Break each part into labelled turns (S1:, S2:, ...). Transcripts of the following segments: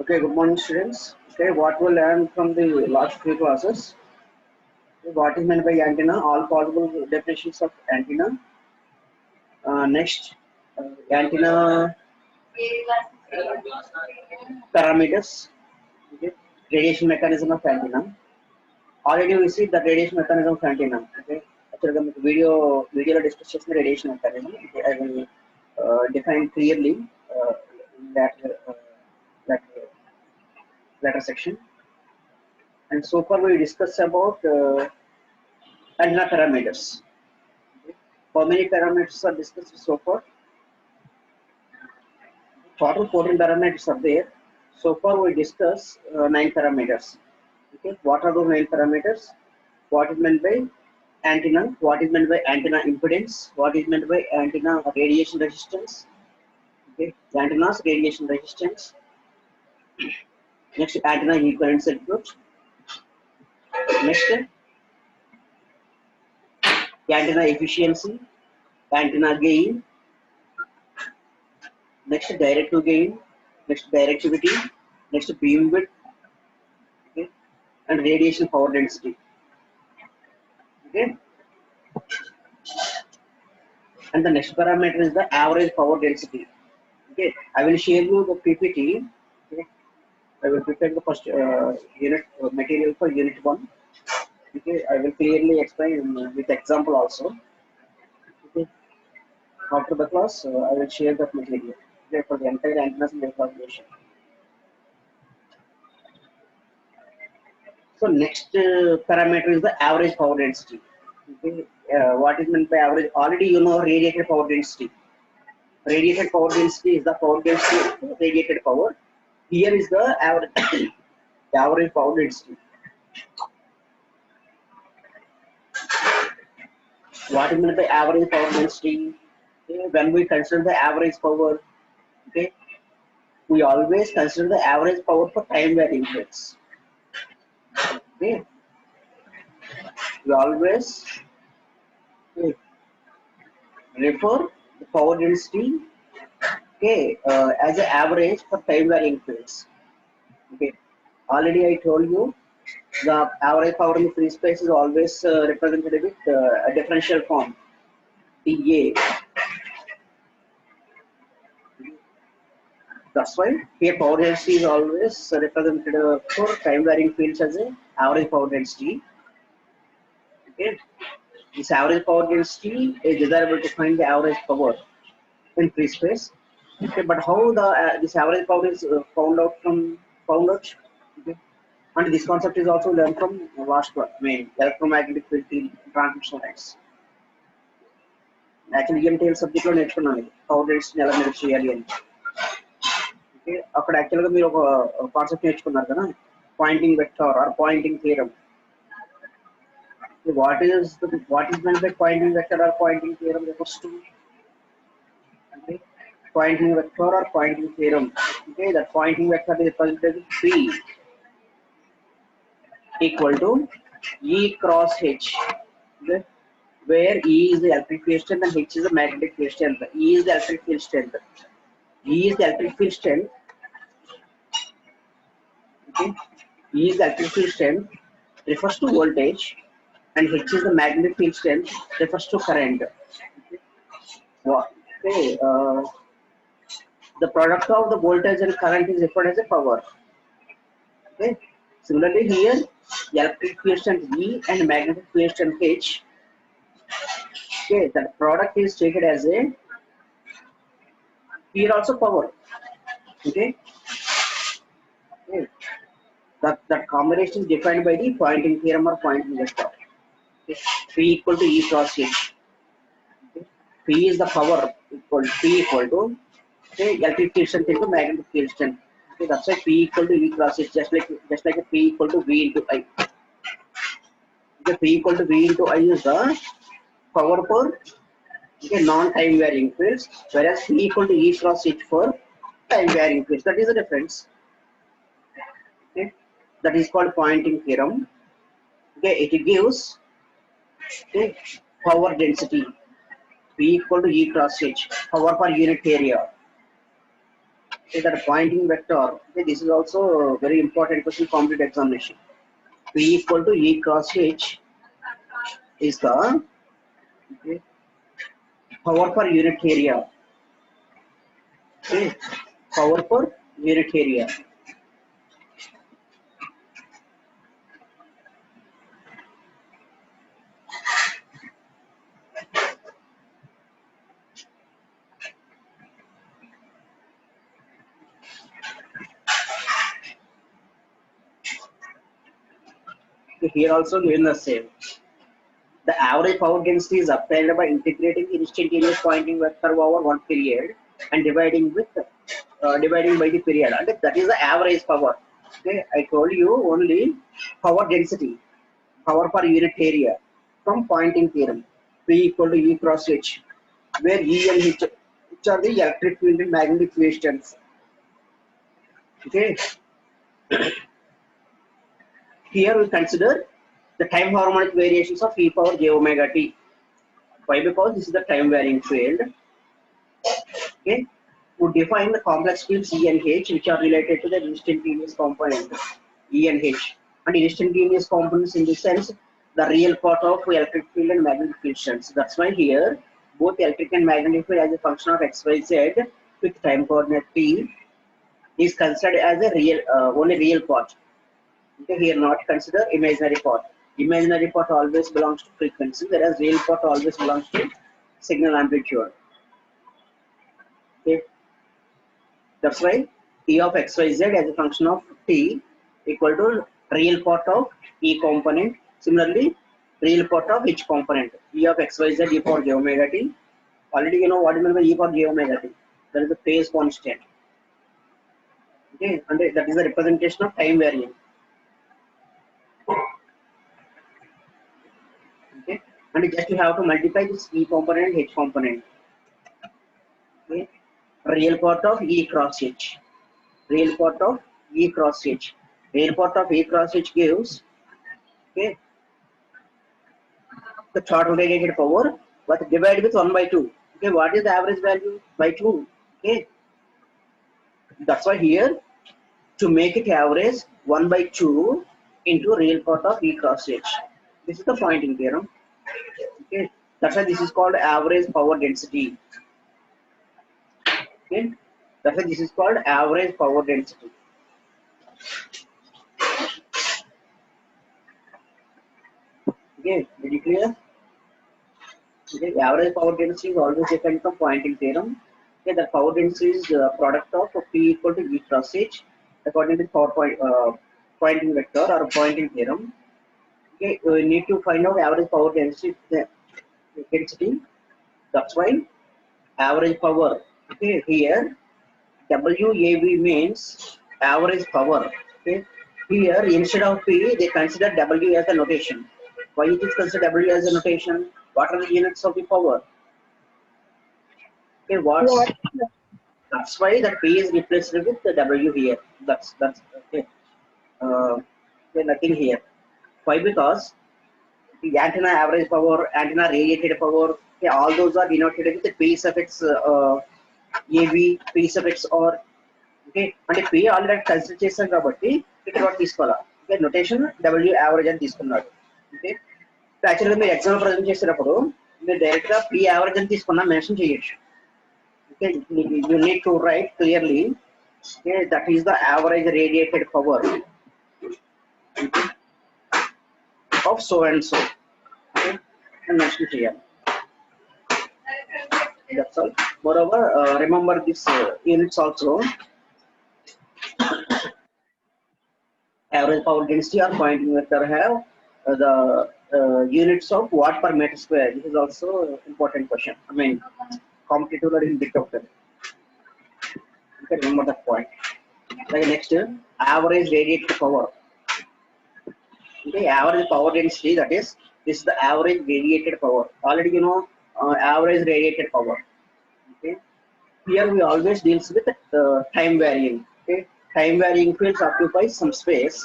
S1: Okay, good morning, students. Okay, what we learned from the last three classes? What is meant by antenna? All possible definitions of antenna. Next, antenna parameters. Okay, radiation mechanism of antenna. Already we see the radiation mechanism of antenna. Okay, actually, the video discuss చేసిన radiation mechanism. Okay, I will define clearly in that later section. And so far we discussed about antenna parameters. Okay. How many parameters are discussed so far? Total 14 parameters are there. So far we discussed 9 parameters. Okay. What are those 9 parameters? What is meant by antenna? What is meant by antenna impedance? What is meant by antenna radiation resistance? Okay. Antenna's radiation resistance. Next, antenna equivalent circuit. Next, antenna efficiency, antenna gain. Next, directive gain. Next, directivity. Next, beam width. Okay, and radiation power density. Okay, and the next parameter is the average power density. Okay, I will share you the PPT. Okay, I will prepare the first unit material for unit 1. Okay, I will clearly explain with example also. Okay, after the class, I will share that material. Okay, for the entire antennas and their calculation. So next parameter is the average power density. Okay, what is meant by average? Already you know radiated power density. Radiated power density is the power density of radiated power. Here is the average, the average power density. What is meant by average power density? Okay, when we consider the average power, okay, we always consider the average power for time varying fields. Okay, we always refer the power density, okay, as an average for time varying fields. Okay, already I told you the average power in the free space is always represented with a differential form, TA. That's why here power density is always represented for time varying fields as a average power density. Okay, this average power density is desirable to find the average power in free space. Okay, but how the this average power is found out? Okay. And this concept is also learned from last one, electromagnetic field transmission lines. Actually, EMTL subject లో నేర్చుకున్నాను power density ఎలా measure చేయాలి అని. Okay, అక్కడ యాక్చువల్గా మీరు ఒక concept నేర్చుకున్నారు కదా, Poynting vector or Poynting theorem. What is meant by pointing vector or pointing theorem refers to? Okay, pointing vector or pointing theorem. Okay, that pointing vector is represented with P equal to E cross H. Okay, where E is the electric field strength and H is the magnetic field strength. E is the electric field strength. E is the electric field strength. Okay, E is the electric field strength refers to voltage, and H is the magnetic field strength refers to current. Okay, the product of the voltage and current is referred as a power. Okay, similarly here electric field strength E and magnetic field strength H. Okay, that product is stated as a here also power. Okay, okay. That combination is defined by the pointing theorem or pointing vector. Okay. P equal to E cross H. Okay. P is the power equal P equal to, okay, electric field strength into magnetic field strength. Okay, that's why P equal to E cross H, just like a P equal to V into I. Okay, P equal to V into I is the power for, okay, non-time varying fields, whereas P equal to E cross H for time varying fields. That is the difference. Okay, that is called pointing theorem. Okay, it gives, okay, power density P equal to E cross H, power per unit area. that pointing vector. Okay, this is also a very important question competitive examination. P equal to E cross H is the okay, power per unit area. Okay, power per unit area. Okay, here also given the same. The average power density is obtained by integrating instantaneous pointing vector over one period and dividing by the period. And that is the average power. Okay, I told you only power density, power per unit area from Poynting theorem. P equal to E cross H, where E and H which are the electric field and magnetic field strengths. Okay, here we consider the time harmonic variations of E power j omega t. Why? Because this is the time varying field. Okay, would define the complex fields E and H, which are related to the instantaneous component E and H. And instantaneous components in the sense the real part of electric field and magnetic field strengths. That's why here both electric and magnetic field as a function of x, y, z with time coordinate t is considered as a real only real part. Okay, here not consider imaginary part. Imaginary part always belongs to frequency, whereas real part always belongs to signal amplitude. Okay, that's why E of x, y, z as a function of t equal to real part of E component. Similarly, real part of each component. E of x, y, z e power j omega t. Already you know what is meant by e power j omega t. That is the phase constant. Okay, and that is the representation of time variant. Okay, and just you have to multiply this E component and H component. Okay, real part of E cross H. Real part of E cross H. Real part of E cross H gives okay the total radiated power, but divided with 1 by 2. Okay, what is the average value? By 2. Okay, that's why here to make it average 1 by 2 into real part of E cross H. This is the Poynting theorem. Okay, that's why this is called average power density. Okay, that's why this is called average power density. Okay, very clear? Okay, average power density is always dependent from Poynting theorem. Okay, the power density is product of P equal to E cross H according to Poynting vector or Poynting theorem. Okay, we need to find out average power density. That's why average power. Okay, here WAV means average power. Okay, here instead of P, they consider W as a notation. Why it is considered W as a notation? What are the units of the power? Okay, that's why that P is replaced with the W here. That's okay. Okay, nothing here. Why? Because the antenna average power, antenna radiated power, okay, all those are denoted with the P suffix AV, P suffix or okay, అంటే P already consider చేశాం కాబట్టి ఇక్కడ ఒకటి తీసుకోవాలా okay notation W average అని తీసుకున్నాడు okay యాక్చువల్గా మీరు ఎగ్జామ్ ప్రజెంట్ చేసేటప్పుడు మీరు డైరెక్ట్ గా P యావరేజ్ అని తీసుకున్నా మెన్షన్ చేయొచ్చు okay you need to right clearly okay that is the average radiated power of so and so okay and mention here that's all moreover remember this units also average power density or Poynting vector have the units of watt per meter square. This is also important question. I mean competitive in bit of it. You can remember that point. Like next average radiated power. Okay, average power density, that is this is the average radiated power. Already you know average radiated power. Okay, here we always deals with time varying. Okay, time varying fields occupy some space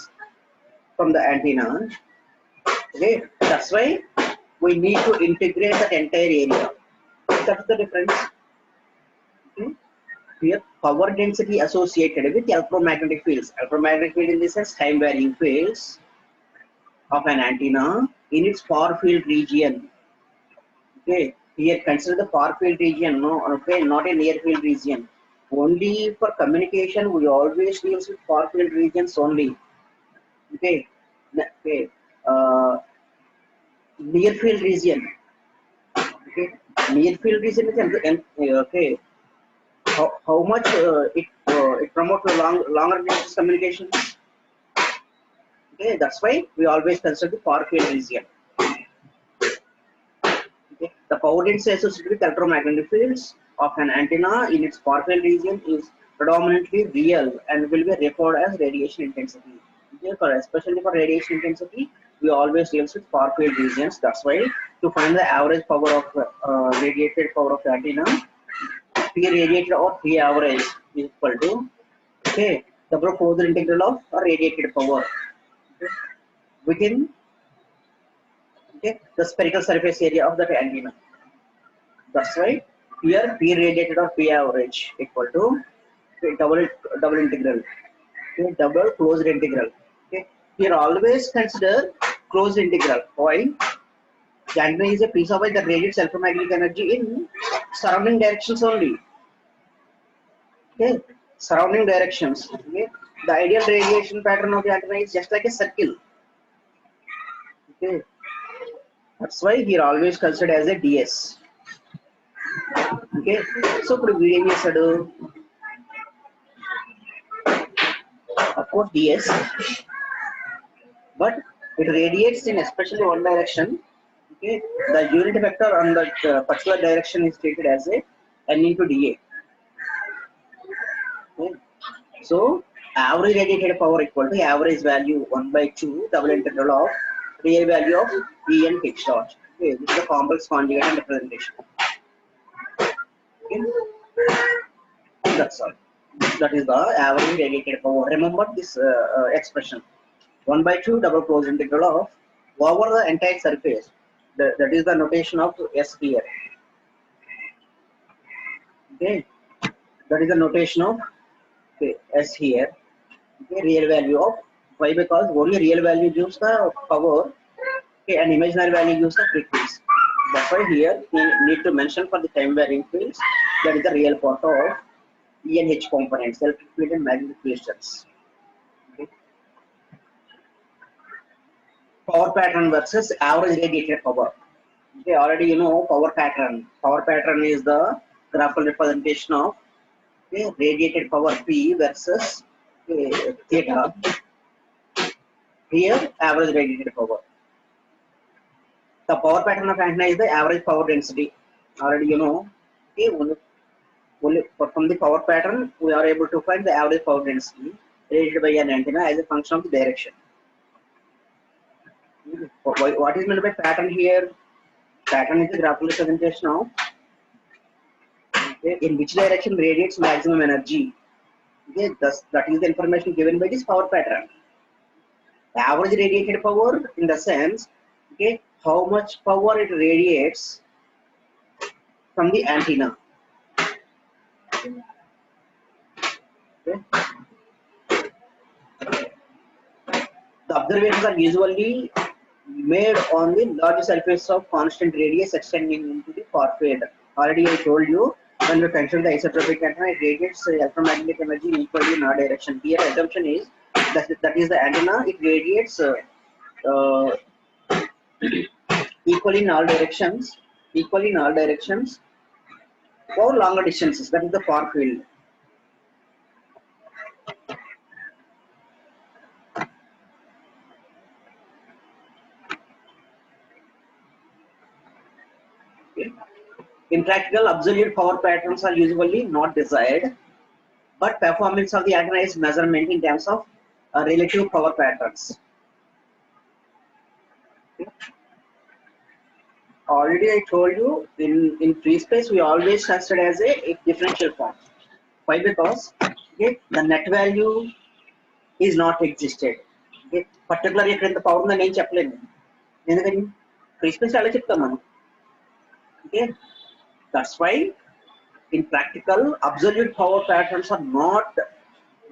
S1: from the antenna. Okay, that's why we need to integrate that entire area. That's the difference. Okay, here power density associated with electromagnetic fields. Electromagnetic field in the sense time varying fields of an antenna in its far field region. Okay, here consider the far field region, no, okay, not a near field region. Only for communication, we always deals with far field regions only. Okay, okay, near field region. Okay, near field region is okay. How much it promotes the longer distance communication. Okay, that's why we always consider the far field region. Okay. The power density associated with electromagnetic fields of an antenna in its far field region is predominantly real and will be referred as radiation intensity. Okay, especially for radiation intensity, we always deal with far field regions. That's why to find the average power of radiated power of the antenna, P radiated or P average is equal to okay double Fourier integral of radiated power okay, within okay the spherical surface area of that antenna. That's why here P radiated or P average equal to okay, double integral, okay, double closed integral. Okay. Here always consider closed integral. Why? The antenna is a piece of wire that radiates electromagnetic energy in surrounding directions only. Okay, surrounding directions. Okay, the ideal radiation pattern of the antenna is just like a circle. Okay, that's why here always considered as a DS. Okay, so for video of course DS, but it radiates in especially one direction. Okay, the unit vector on that particular direction is treated as a n into dA. Okay. So average radiated power equal to average value 1 by 2 double integral of real value of E and H dot. Okay, this is the complex conjugate representation. Okay. That's all. That is the average radiated power. Remember this expression. 1 by 2 double closed integral of over the entire surface. That is the notation of S here. Okay, that is the notation of okay, S here. Okay, real value of why because only real value gives the power. Okay, and imaginary value gives the frequency. That's why here we need to mention for the time varying fields that is the real part of E and H components, electric field and magnetic fields. Okay. Power pattern versus average radiated power. Okay, already you know power pattern. Power pattern is the graphical representation of okay, radiated power P versus okay, theta. Here, average radiated power. The power pattern of antenna is the average power density. Already you know. Okay, only from the power pattern, we are able to find the average power density radiated by an antenna as a function of the direction. What is meant by pattern here? Pattern is the graphical representation of okay, in which direction radiates maximum energy. Okay, thus, that is the information given by this power pattern. The average radiated power in the sense, okay, how much power it radiates from the antenna. Okay. The observations are usually made on the large surface of constant radius extending into the far field. Already I told you when we consider the isotropic antenna, it radiates electromagnetic energy equally in all direction. Here assumption is that is the antenna, it radiates uh, equally in all directions, for longer distances. That is the far field. Okay. In practical, absolute power patterns are usually not desired, but performance of the antenna is measurement in terms of relative power patterns. Okay. Already I told you in free space we always consider as a differential form. Why? Because okay, the net value is not existed. Okay. Particularly ఇక్కడ ఇంత power ఉందని నేను చెప్పలేను ఎందుకని free space అలా చెప్తాను మనం. Okay. That's why In practical, absolute power patterns are not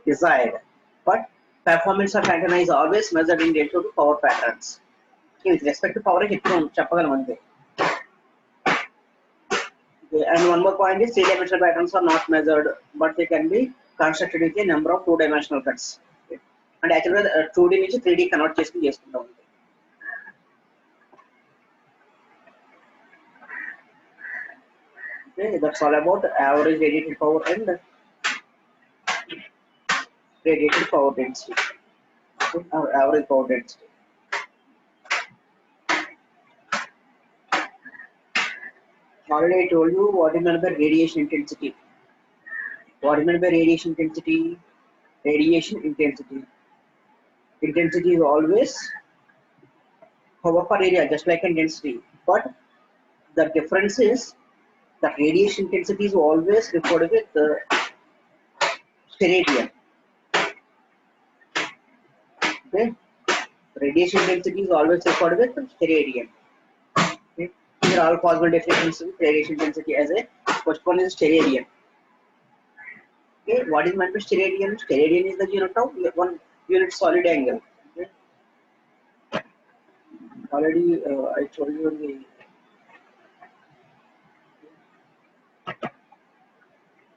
S1: desired, but performance of antenna is always measured in relation to power patterns. Okay, with respect to power, చెప్పగలం అంతే. Okay, and one more point is three-dimensional patterns are not measured, but they can be constructed with a number of two-dimensional cuts. Okay. And actually, 2D నుంచి 3D convert చేసుకుంటాం. Okay, that's all about average radiated power and radiated power density. Okay, or average power density. Already I told you what is meant by radiation intensity. What is meant by radiation intensity? Radiation intensity. Intensity is always power per area, just like intensity. But the difference is that radiation intensity is always referred with steradian. Okay, radiation intensity is always referred with steradian. Okay, these are all possible definitions of radiation intensity as a first one is steradian. Okay, what is meant by steradian? Steradian is the unit of one unit solid angle. Okay. Already I told you the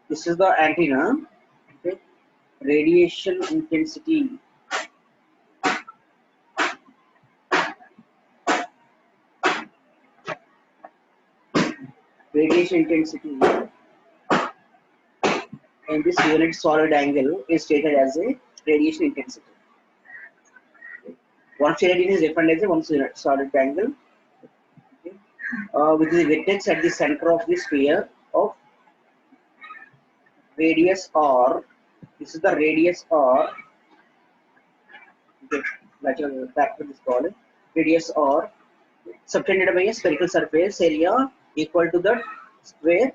S1: this is the antenna. Okay. Radiation intensity. Radiation intensity in this unit solid angle is stated as a radiation intensity. One steradian is defined as a one unit solid angle, okay, with the vertex at the center of the sphere of radius r. This is the radius r. Okay, like back to this column. Radius r subtended by a spherical surface area equal to the square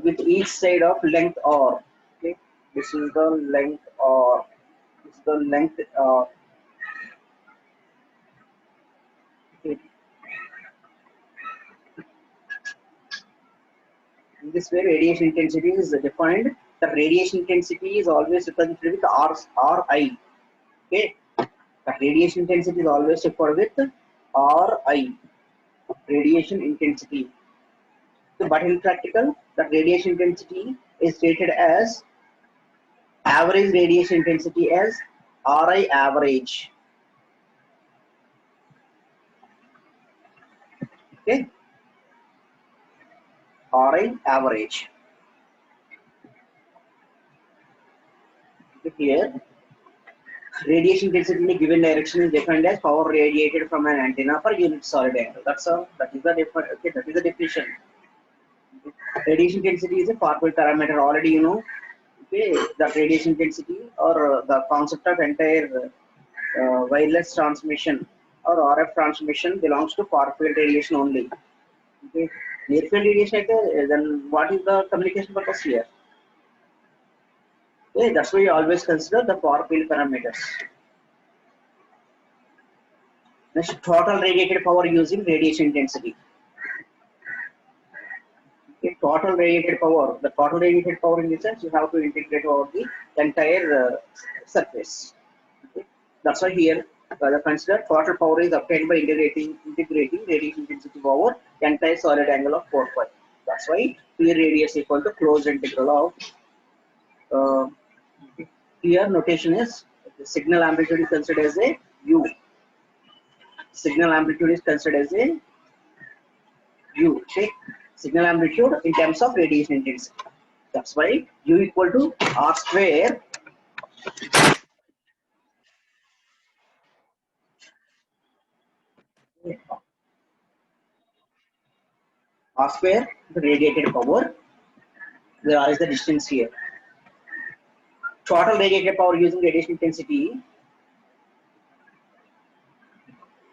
S1: with each side of length r. Okay, this is the length r. This is the length r. Okay. In this way, radiation intensity is defined. The radiation intensity is always represented with Ri. Okay, the radiation intensity is always referred with Ri. Radiation intensity. But in practical, the radiation intensity is stated as average radiation intensity as Ri average. Okay, Ri average. Here, radiation intensity in a given direction is defined as power radiated from an antenna per unit solid angle. That's all. That is the okay, that is the definition. Radiation intensity is a far-field parameter. Already you know. Okay, that radiation intensity or the concept of entire wireless transmission or RF transmission belongs to far-field radiation only. Okay, near-field radiation. Then what is the communication purpose here? Okay, that's why you always consider the far-field parameters. Next, total radiated power using radiation intensity. Okay, total radiated power. The total radiated power in the sense you have to integrate over the entire surface. Okay. That's why here consider total power is obtained by integrating radiation intensity over entire solid angle of 4 pi. That's why P radius equal to closed integral of here notation is the signal amplitude is considered as a U. Signal amplitude is considered as a U. Okay. Signal amplitude in terms of radiation intensity. That's why U equal to R square R square the radiated power. There is the distance here. Total radiated power using radiation intensity.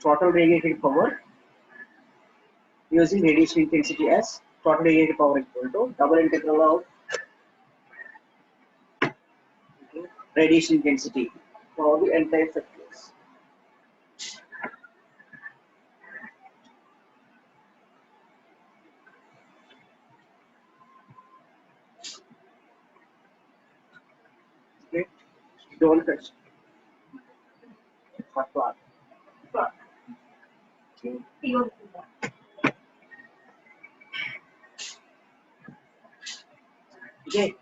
S1: Total radiated power using radiation intensity as total radiated power equal to double integral of radiation intensity for the entire surface. don't touch. What? Okay.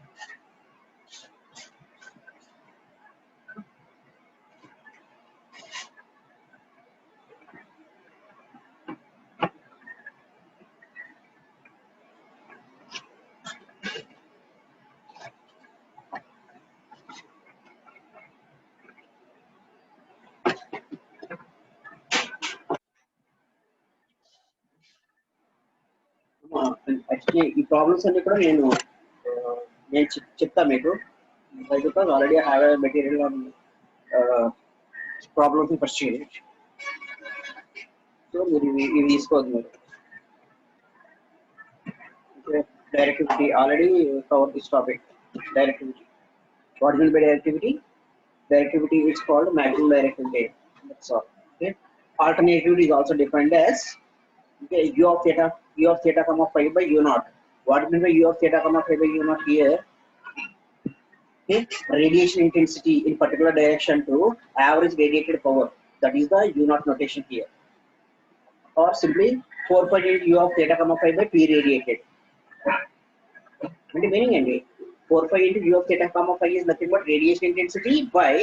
S1: Actually, ఈ problems అన్ని కూడా నేను చెప్తా మీకు because already have a material on problems first unit. So మీరు ఇవి తీసుకోవద్దు మీరు. Directivity already covered this topic. Directivity. What will be directivity? Directivity is called maximum directivity. That's all. Okay. Alternativity is also defined as okay, u of theta comma phi by u naught. What means by u of theta comma phi by u naught here? Okay, radiation intensity in particular direction to average radiated power. That is the u naught notation here. Or simply 4 pi into u of theta comma phi by p radiated. అంటే meaning అండి 4 pi into u of theta comma phi is nothing but radiation intensity by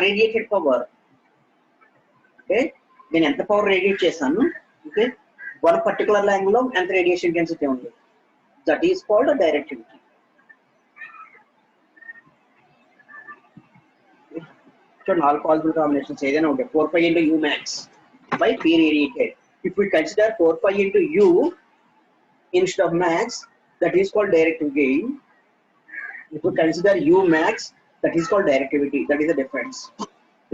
S1: radiated power. Okay నేను ఎంత power radiate చేశాను okay one particular angle లో ఎంత radiation intensity ఉంది that is called directivity. So 4 possible combinations ఏదైనా ఉంటాయి 4 pi into u max by p radiated. If we consider 4 pi into u instead of max, that is called directivity. If we consider u max, that is called directivity. That is the difference.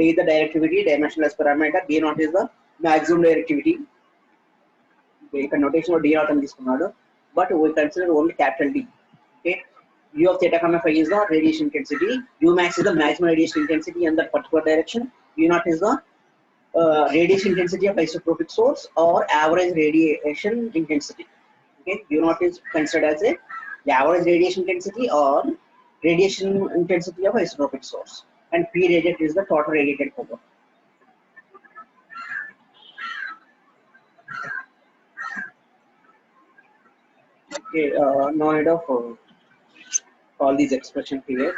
S1: A is the directivity, dimensionless parameter. D naught is the maximum directivity. Okay, notation of D naught and this one, but we consider only capital D. Okay, u of theta comma phi is the radiation intensity. U max is the maximum radiation intensity in that particular direction. U naught is the radiation intensity of isotropic source or average radiation intensity. Okay, u naught is considered as a average radiation intensity or radiation intensity of isotropic source, and p radiated is the total radiated power. Okay, no need of all these expressions here.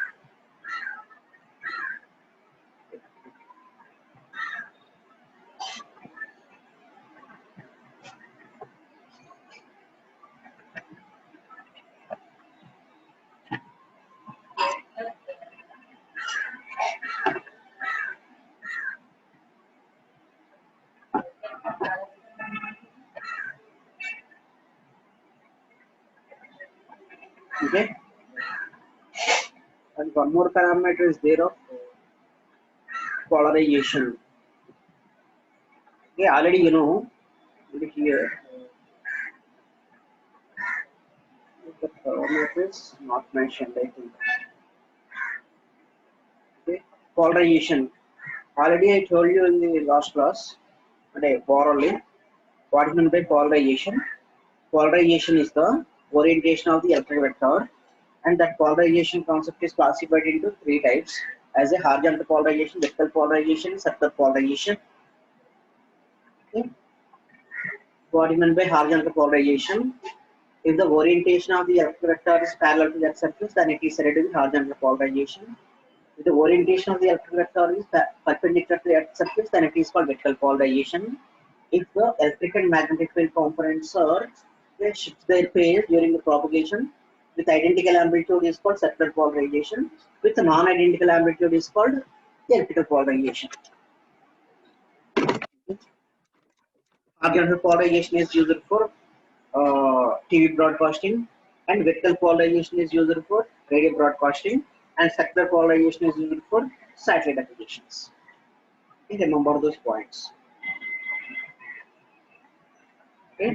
S1: Okay, and one more parameter is there of polarization. Okay, already you know here the parameter is not mentioned, I think. Okay, polarization. Already I told you in the last class. Okay, orally. What is meant by polarization? Polarization is the orientation of the electric vector, and that polarization concept is classified into 3 types as a horizontal polarization, vertical polarization, circular polarization. Okay. What is meant by horizontal polarization? If the orientation of the electric vector is parallel to that surface, then it is said to be horizontal polarization. If the orientation of the electric vector is perpendicular to that surface, then it is called vertical polarization. If the electric and magnetic field components are they shift their phase during the propagation with identical amplitude is called circular polarization. With non-identical amplitude is called elliptical polarization. Horizontal polarization is used for TV broadcasting, and vertical polarization is used for radio broadcasting, and circular polarization is used for satellite applications. Okay, remember those points. Okay.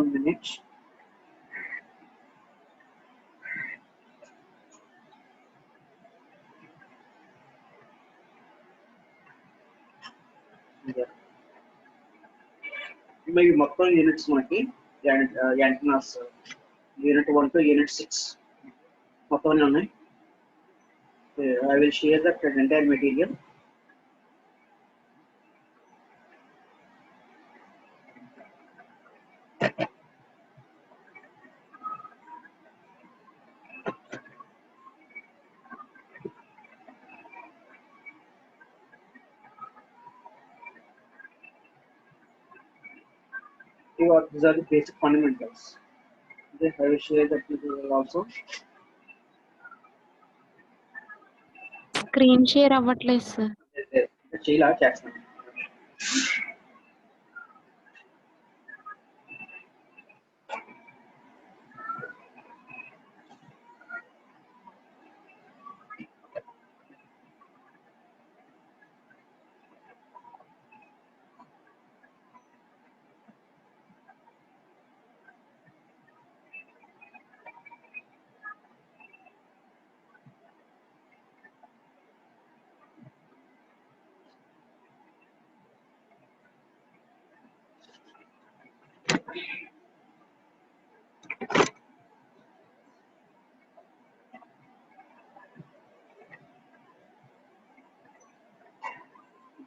S1: 1 minute. Maybe మొత్తం units మనకి antennas unit 1 to unit 6 మొత్తం అన్నీ ఉన్నాయి. I will share that entire material. These are the basic fundamentals. Okay, I will share that material also.
S2: Screen share అవ్వట్లేదు sir.
S1: చేయాలా చేస్తాను.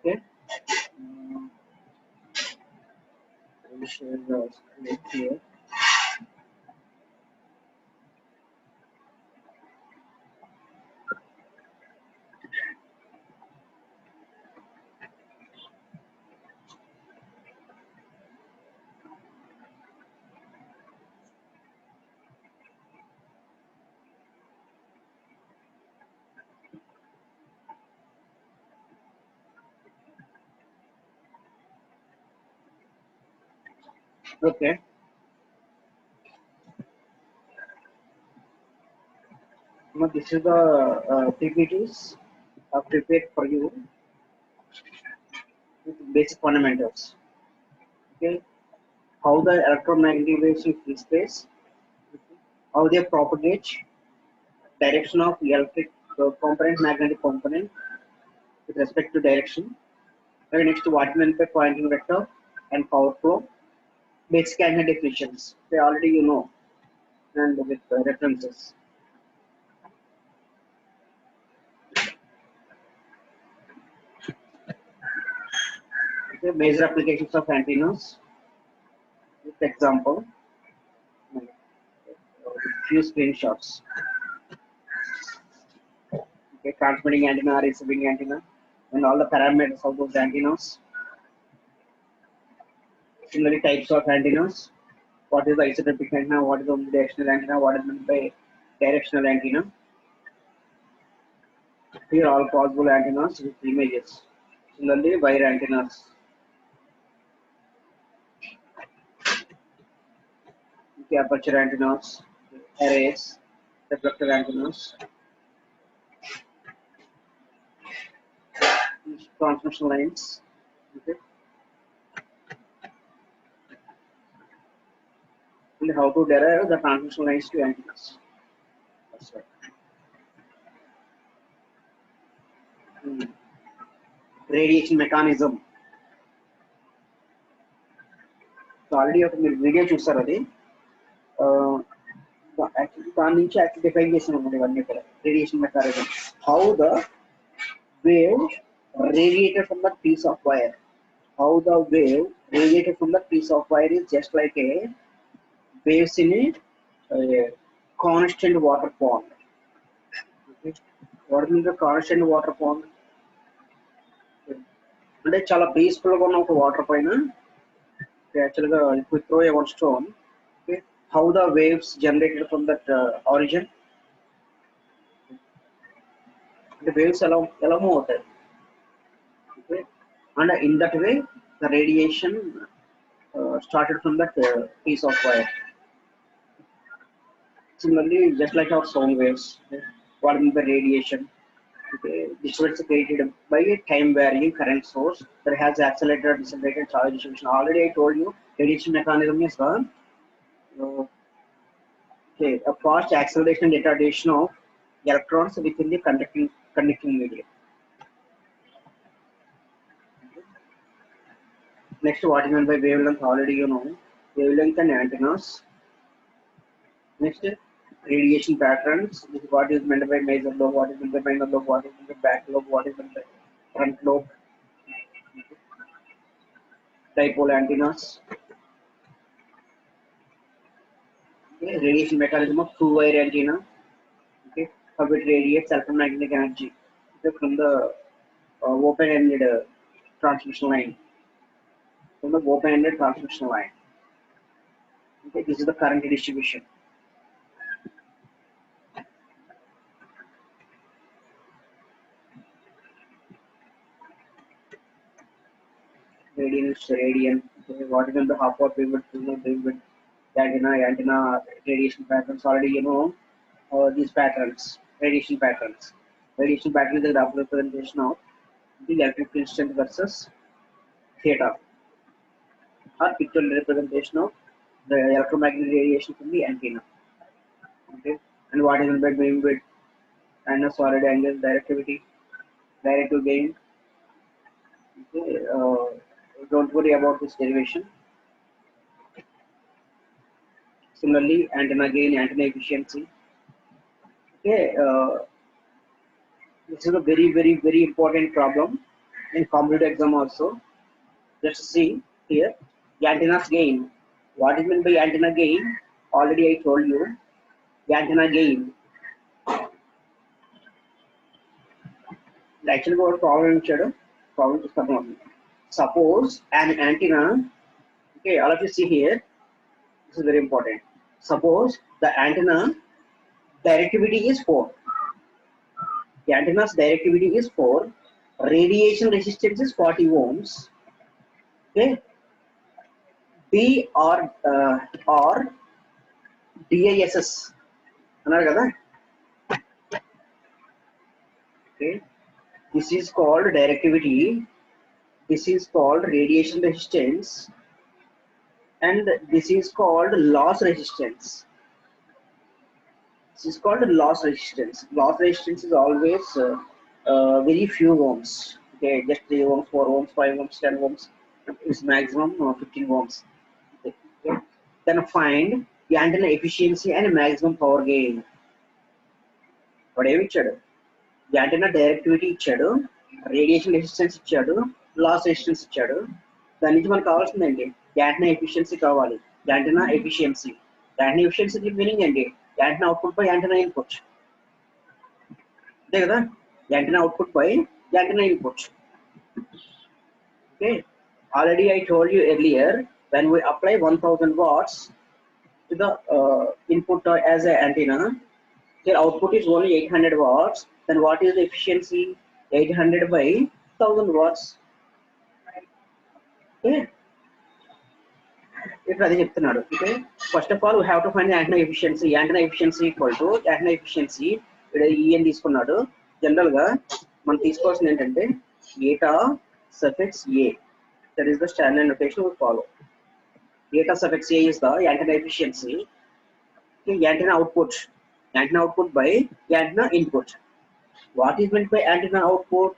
S1: Okay. I will share the screen here. Okay. Now this is the PPTs are prepared for you with basic fundamentals. Okay. How the electromagnetic waves in free space, how they propagate, direction of electric component, magnetic component with respect to direction. Okay, next, what meant by Poynting vector and power flow, basic antenna definitions. They already you know, and with references. Okay, major applications of antennas. With example, few screenshots. Okay, transmitting antenna, receiving antenna, and all the parameters of those antennas. Similarly, types of antennas. What is the isotropic antenna? What is the omnidirectional antenna? What is meant by directional antenna? Here all possible antennas with images. Similarly, wire antennas. Okay, aperture antennas, arrays, reflector antennas, transmission lines. Okay. And how to derive the transmission lines to antennas. That's right. Radiation mechanism. So already ఒక మీరు video చూస్తారు అది actually దాని నుంచి actual define చేసినాం ఇవన్నీ కూడా radiation mechanism how the wave radiated from the piece of wire. How the wave radiated from the piece of wire is just like a waves in a constant water pond. Okay. What means the constant water pond? అంటే చాలా peaceful గా ఉన్న ఒక water పైన యాక్చువల్గా if we throw a one stone, okay, how the waves generated from that origin, the waves ఎలా move అవుతాయి. Okay. And in that way the radiation started from that piece of wire. Similarly, just like our sound waves, okay, what is the radiation? Okay, this was created by a time varying current source that has accelerated, decelerated charge distribution. Already I told you radiation mechanism is Okay, a fast acceleration and retardation of electrons within the conducting medium. Next, what is meant by wavelength? Already you know wavelength and antennas. Next, radiation patterns. This is what is meant by major lobe, what is meant by minor lobe, what is meant by back lobe, what is meant by front lobe. Dipole antennas. Okay, radiation mechanism of two-wire antenna. Okay, how it radiates electromagnetic energy from the open-ended transmission line. From the open-ended transmission line. Okay, this is the current distribution. Radian. Okay, what is in the half of wavelength, antenna, radiation patterns. Already you know these patterns, radiation patterns. Radiation pattern is the rough representation of the electric field strength versus theta, or pictorial representation of the electromagnetic radiation from the antenna. Okay, and what is meant by beamwidth and solid angle, directivity, directive gain. Okay, don't worry about this derivation. Similarly, antenna gain, antenna efficiency. Okay, this is a very important problem in competitive exam also. Let's see here. The antenna's gain. What is meant by antenna gain? Already I told you. The antenna gain. Actually, what problem shadow? Problem is come. Suppose an antenna. Okay, all of you see here. This is very important. Suppose the antenna directivity is 4. The antenna's directivity is 4. Radiation resistance is 40 ohms. Okay. or DISS. Okay. This is called directivity. This is called radiation resistance. And this is called loss resistance. This is called loss resistance. Loss resistance is always very few ohms. Okay, just 3 ohms, 4 ohms, 5 ohms, 10 ohms. Is maximum 15 ohms. Okay. Then find the antenna efficiency and maximum power gain. Whatever ఇచ్చాడు, the antenna directivity ఇచ్చాడు, radiation resistance ఇచ్చాడు, loss resistance ఇచ్చాడు. దాని నుంచి మనకు కావాల్సిందండి antenna efficiency కావాలి. Antenna efficiency. Antenna efficiency meaning అండి antenna output by antenna input. అంతే కదా, antenna output by antenna input. Okay. Already I told you earlier, when we apply 1000 watts to the input as an antenna, their output is only 800 watts. Then what is the efficiency? 800 by 1000 watts. Okay. Okay. First of all, we have to find the antenna efficiency. Antenna efficiency equal to antenna efficiency. EN తీసుకున్నాడు. General గా మనం తీసుకోవాల్సింది ఏంటంటే eta suffix a. That is the standard notation we follow. Eta suffix a is the antenna efficiency. Okay, antenna output. Antenna output by antenna input. What is meant by antenna output?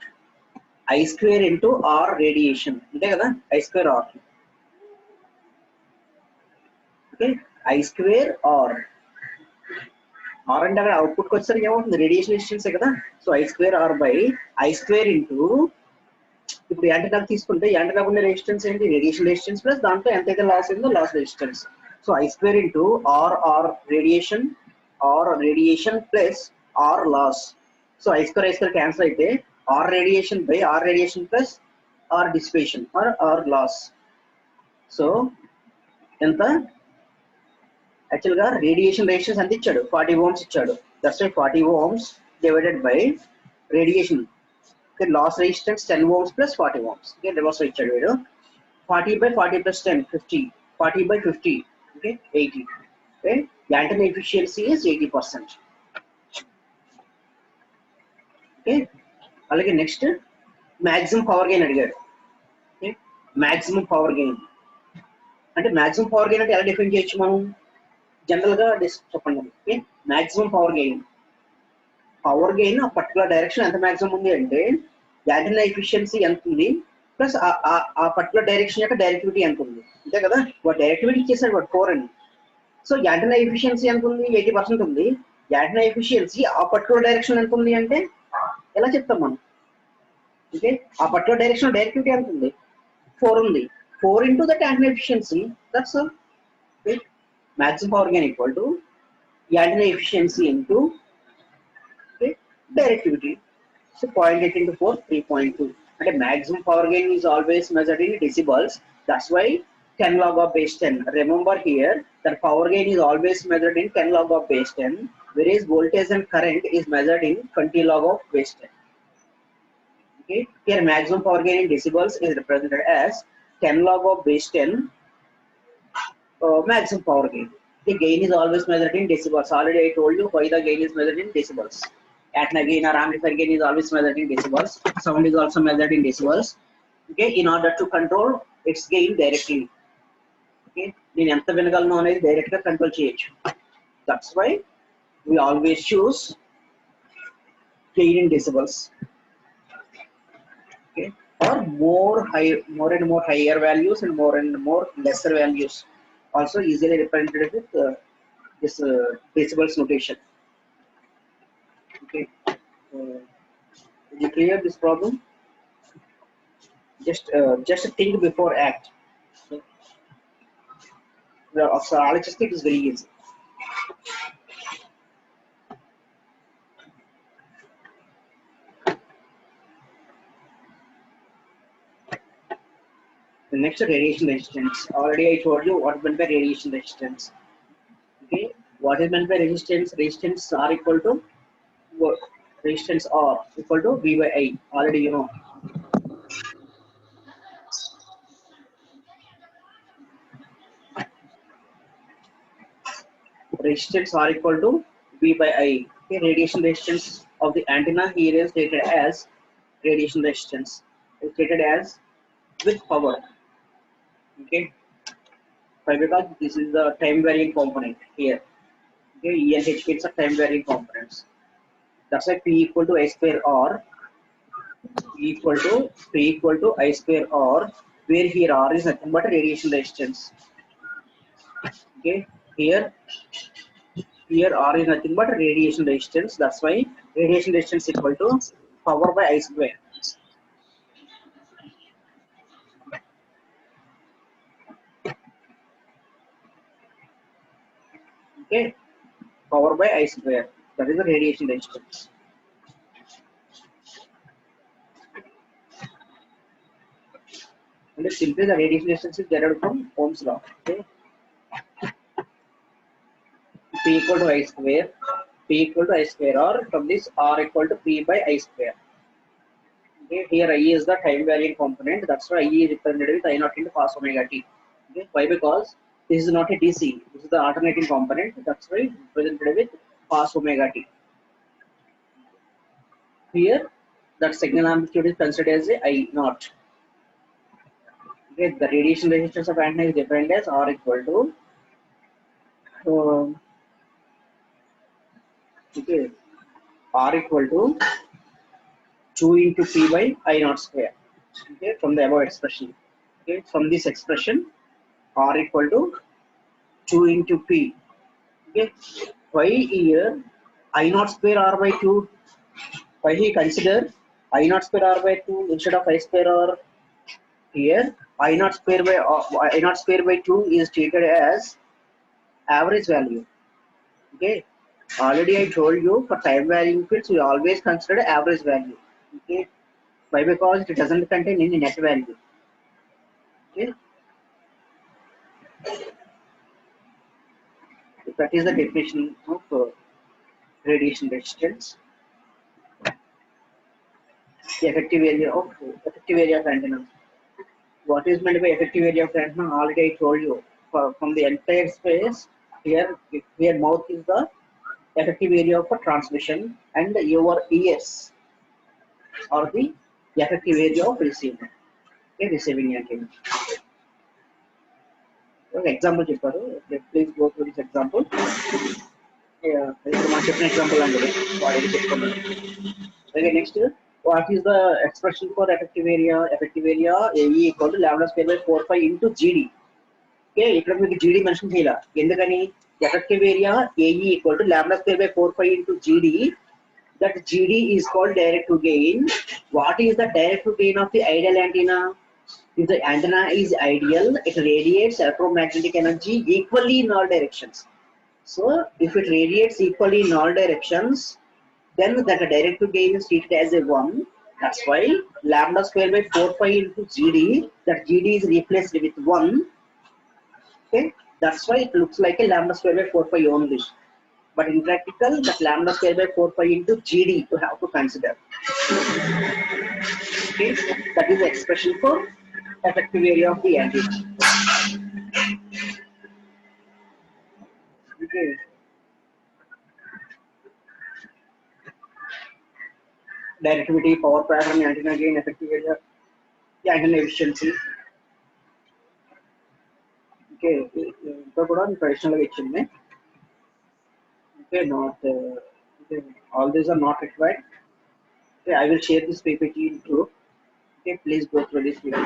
S1: I square into R radiation. అంతే కదా, I square R. Okay, I square R. R అంటే అక్కడ అవుట్పుట్కి వచ్చేసరికి ఏమవుతుంది, radiation resistance కదా. So I square R by I square into, ఇప్పుడు antenna తీసుకుంటే యాంటెనా ఉండే రెసిస్టెన్స్ ఏంటి, రేడియేషన్ రెసిస్టెన్స్ ప్లస్ దాంట్లో ఎంతైతే లాస్ అయిందో loss resistance. So I square into R radiation plus R loss. So I square cancel అయితే R radiation by R radiation plus R dissipation or R loss. So ఎంత యాక్చువల్గా radiation resistance ఎంత ఇచ్చాడు, 40 ohms ఇచ్చాడు. That's why 40 ohms divided by radiation. Loss resistance 10 ohms plus 40 ohms. Okay, reverse ఇచ్చాడు వీడు. 40 by 40 plus 10, 50. 40 by 50, okay, 80. Okay, the antenna efficiency is 80%. Okay, అలాగే next maximum power gain అడిగాడు. Okay, maximum power gain అంటే maximum power gain అంటే ఎలా define చేయొచ్చు మనం, general గా చెప్పండి. ఓకే, మాక్సిమం పవర్ గెయిన్ ఆ పర్టికులర్ డైరెక్షన్ ఎంత మాక్సిమం ఉంది అంటే యాంటెన్నా ఎఫిషియన్సీ ఎంత ఉంది ప్లస్ ఆ పర్టికులర్ డైరెక్షన్ యొక్క డైరెక్టివిటీ ఎంత ఉంది, అంతే కదా. వాడు డైరెక్టివిటీ ఇచ్చేసాడు వాడు 4 అని. సో యాంటెన్నా ఎఫిషియన్సీ ఎంత ఉంది, 80% ఉంది. యాంటెన్నా ఎఫిషియన్సీ ఆ పర్టికులర్ డైరెక్షన్ ఎంత ఉంది అంటే ఎలా చెప్తాం మనం. ఓకే, ఆ పర్టికులర్ డైరెక్షన్ డైరెక్టివిటీ ఎంత ఉంది, 4 ఉంది. 4 into that antenna efficiency, that's all. Okay, maximum power gain equal to antenna efficiency into, okay, directivity. So 0.8 into 4, 3.2. And maximum power gain is always measured in decibels. That's why 10 log of base 10. Remember here that power gain is always measured in 10 log of base 10, whereas voltage and current is measured in 20 log of base 10. Okay, here maximum power gain in decibels is represented as 10 log of base 10 maximum power gain. The gain is always measured in decibels. Already I told you why the gain is measured in decibels. Antenna gain or amplifier gain is always measured in decibels. Sound is also measured in decibels. Okay, in order to control its gain directly. Okay, నేను ఎంత వినగలను అనేది direct గా control చేయొచ్చు. That's why we always choose gain in decibels. Okay, or more and more higher values and more lesser values also easily represented with this decibels notation. Okay, did you clear this problem? Just think before act. Okay. So it is very easy. The next, radiation resistance. Already I told you what is meant by radiation resistance. Okay, what is meant by resistance? Resistance R equal to V by I. Already you know. Resistance R equal to V by I. Okay, radiation resistance of the antenna here is stated as radiation resistance. It's stated as with power. Okay, why? Because this is the time varying component here. Okay, E and H are time varying components. That's why P equal to I square R, P equal to I square R, where here R is nothing but radiation resistance. Okay, here R is nothing but radiation resistance. That's why radiation resistance equal to power by I square. Okay, power by I square. That is the radiation resistance. And simply the radiation resistance is derived from Ohm's law. Okay, P equal to I square, or from this R equal to P by I square. Okay, here I is the time varying component. That's why I is represented with I naught into cos omega t. Okay, why? Because this is not a DC. This is the alternating component. That's why represented with cos omega t. Here, that signal amplitude is considered as a I naught. Okay, the radiation resistance of antenna is defined as R equal to okay, R equal to 2 into P by I naught square. Okay, from the above expression. Okay, from this expression, R equal to 2 into P. Okay, why here I naught square R by 2? Why he consider I naught square R by 2 instead of I square R? Here I naught square by 2 is treated as average value. Okay, already I told you for time varying fields we always consider average value. Okay, why? Because it doesn't contain any net value. Okay, that is the definition of radiation resistance. The effective area of antenna. What is meant by effective area of antenna? Already I told you. From the entire space, here mouth is the effective area of transmission, and your ears are the effective area of receiving. Okay, receiving antenna. Example చెప్పారు. Please go through this example. ఇప్పుడు మనం చెప్పిన example అంటే వాడు చెప్పుకున్నాడు. Okay, next what is the expression for effective area? Effective area AE equal to lambda square by 4 into GD. Okay, ఇక్కడ మీకు GD mention చేయాల. ఎందుకని? Effective area AE equal to lambda square by 4 into GD. That GD is called direct to gain. What is the direct to gain of the ideal antenna? If the antenna is ideal, it radiates electromagnetic energy equally in all directions. So, if it radiates equally in all directions, then that direct to gain is treated as a 1. That's why lambda square by 4 pi into GD, that GD is replaced with 1. Okay, that's why it looks like a lambda square by 4 pi only. But in practical, that lambda square by 4 pi into GD you have to consider. Okay, that is the expression for effective area of the antenna. Okay. Directivity, power pattern, antenna gain, effective area, the antenna efficiency. Okay, so put on traditional HMA. Okay, not okay, all these are not required. Okay, I will share this PPT in group. Okay, please go through this video.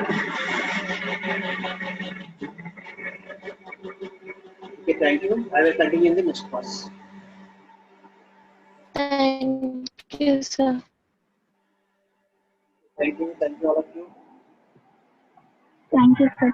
S1: Okay, thank you. I will continue in the next class.
S2: Thank you, sir.
S1: Thank you all of you.
S3: Thank you, sir.